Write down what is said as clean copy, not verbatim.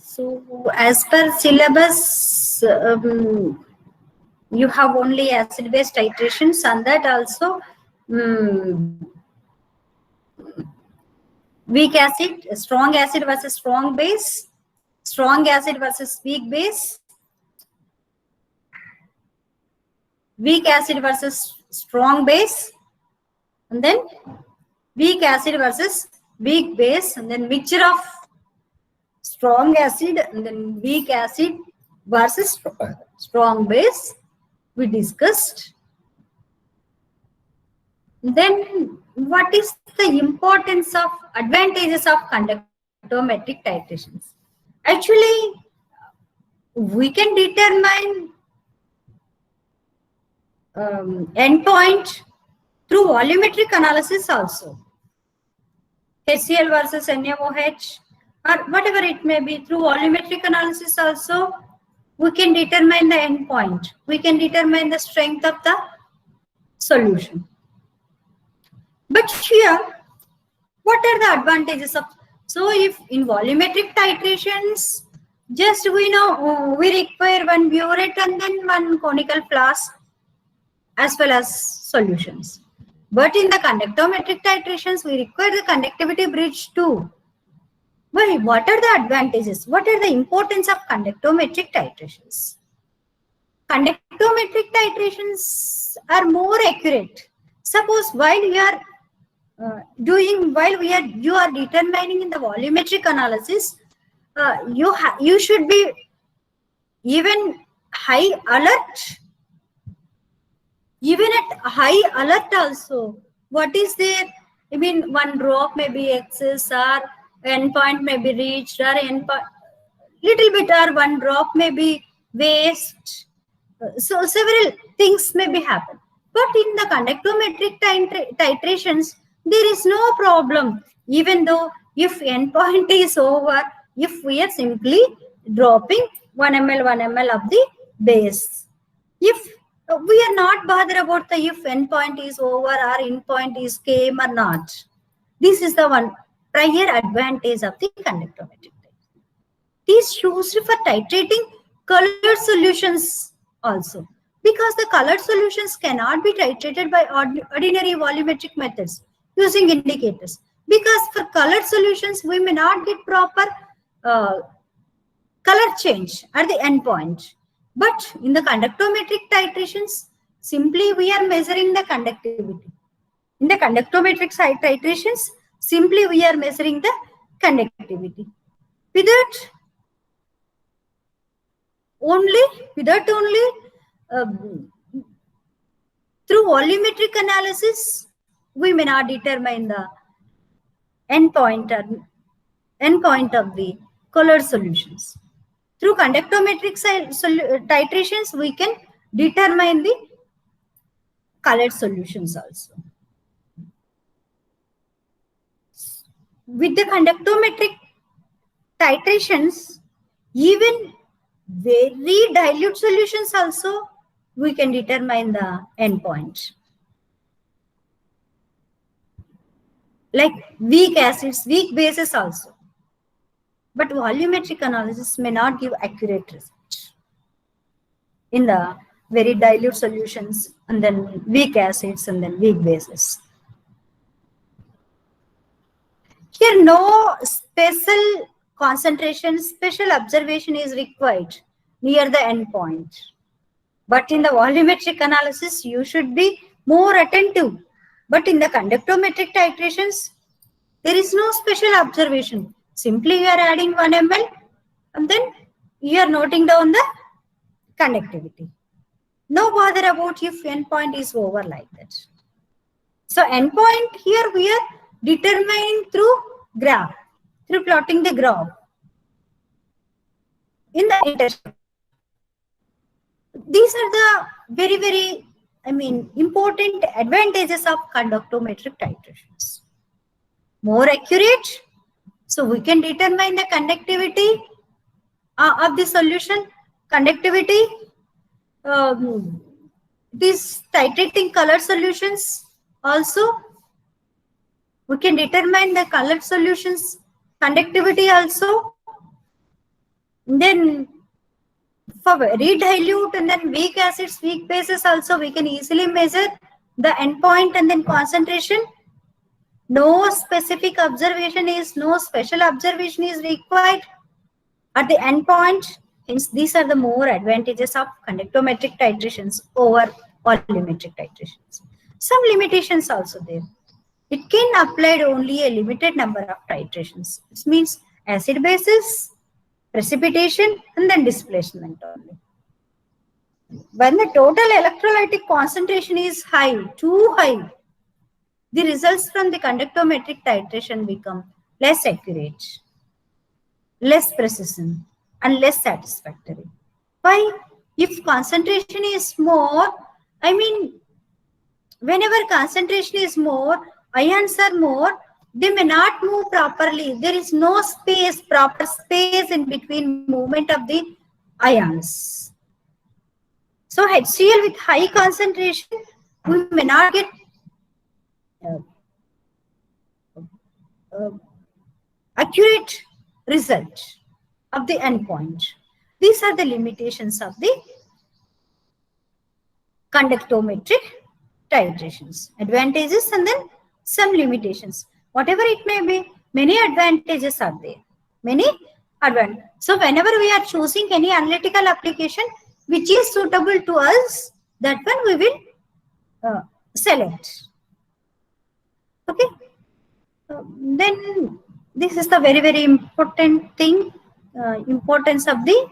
So as per syllabus, you have only acid-base titrations, and that also weak acid, strong acid versus strong base, strong acid versus weak base, weak acid versus strong base, and then weak acid versus weak base, and then mixture of strong acid and then weak acid versus strong base we discussed. Then what is the importance of advantages of conductometric titrations? Actually, we can determine endpoint through volumetric analysis also. HCl versus NaOH or whatever it may be, through volumetric analysis also we can determine the endpoint. We can determine the strength of the solution. But here, what are the advantages of? So if in volumetric titrations, just we know we require one burette and then one conical flask as well as solutions. But in the conductometric titrations, we require the conductivity bridge too. Well, what are the advantages? What are the importance of conductometric titrations? Conductometric titrations are more accurate. Suppose while you are you are determining in the volumetric analysis, you should be even high alert. Even at high alert also, what is there? I mean, one drop may be excess or endpoint may be reached or endpoint little bit or one drop may be waste. So several things may be happen. But in the conductometric titrations, there is no problem. Even though if endpoint is over, if we are simply dropping 1 ml, 1 ml of the base. If we are not bothered about the if endpoint is over or endpoint is came or not. This is the one prior advantage of the conductometric. It is used for titrating colored solutions also, because the colored solutions cannot be titrated by ordinary volumetric methods using indicators. Because for colored solutions, we may not get proper color change at the endpoint. But in the conductometric titrations, simply we are measuring the conductivity. In the conductometric titrations, simply we are measuring the conductivity. With that only, through volumetric analysis, we may not determine the endpoint of the colored solutions. Through conductometric titrations, we can determine the colored solutions also. With the conductometric titrations, even very dilute solutions also, we can determine the endpoint. Like weak acids, weak bases also. But volumetric analysis may not give accurate result in the very dilute solutions and then weak acids and then weak bases. Here no special concentration, special observation is required near the endpoint. But in the volumetric analysis, you should be more attentive. But in the conductometric titrations, there is no special observation. Simply you are adding 1 ml and then you are noting down the conductivity. No bother about if endpoint is over like that. So endpoint here we are determining through graph, through plotting the graph in the intercept. These are the very important advantages of conductometric titrations. More accurate, so we can determine the conductivity of the solution. Conductivity, these titrating color solutions also, we can determine the colored solutions conductivity also. Then for very dilute and then weak acids, weak bases also, we can easily measure the endpoint and then concentration. No specific observation is, no special observation is required at the endpoint. Hence, these are the more advantages of conductometric titrations over volumetric titrations. Some limitations also there. It can apply only a limited number of titrations. It means acid bases, precipitation, and then displacement only. When the total electrolytic concentration is high, too high, the results from the conductometric titration become less accurate, less precision, and less satisfactory. Why? If concentration is more, I mean, whenever concentration is more, ions are more, they may not move properly. There is no space, proper space in between movement of the ions. So HCl with high concentration, we may not get accurate result of the endpoint. These are the limitations of the conductometric titrations. Advantages and then some limitations. Whatever it may be, many advantages are there. Many advantages. So whenever we are choosing any analytical application which is suitable to us, that one we will select. Okay. Then this is the very, very important thing, importance of the